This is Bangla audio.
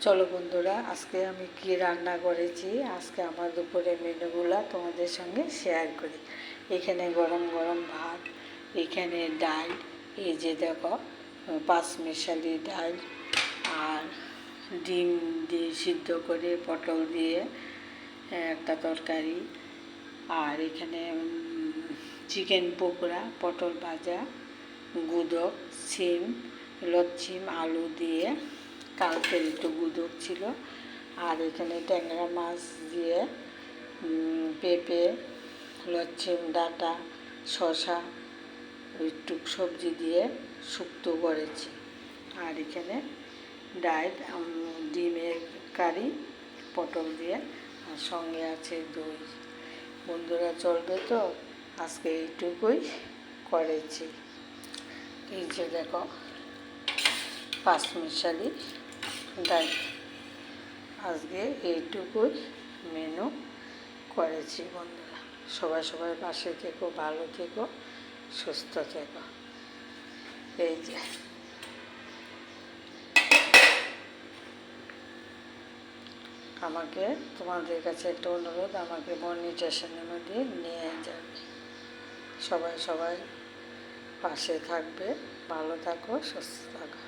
চলো বন্ধুরা, আজকে আমি কি রান্না করেছি, আজকে আমার দুপুরের মেনুগুলো তোমাদের সঙ্গে শেয়ার করি। এখানে গরম গরম ভাত, এখানে ডাল, এই যে দেখো পাঁচমিশালি ডাল, আর ডিম দিয়ে সিদ্ধ করে পটল দিয়ে একটা তরকারি, আর এখানে চিকেন পকোড়া, পটল ভাজা, গুঁদো সিম, লচ্ছিম আলু দিয়ে, কালকের একটু গুঁদো ছিল, আর এখানে ট্যাংরা মাছ দিয়ে, পেঁপে, লচ্ছিম ডাঁটা, শসা, একটু সবজি দিয়ে শুক্তো করেছি। আর এখানে ডাল, ডিমের কারি, পটল দিয়ে, আর সঙ্গে আছে দই। বন্ধুরা চলবে তো, আজকে এইটুকুই করেছি। এই যে দেখো পাঁচমিশালি ডাল, আজকে এইটুকুই মেনু করেছি। বন্ধুরা সবাই পাশে থেকো, ভালো থেকো, সুস্থ থেকো। এই যে আমাকে তোমাদের কাছে একটা অনুরোধ, আমাকে মনিটাইজেশনের মধ্যে নিয়ে যাবে। সবাই পাশে থাকবে, ভালো থাকো, সুস্থ থাকো।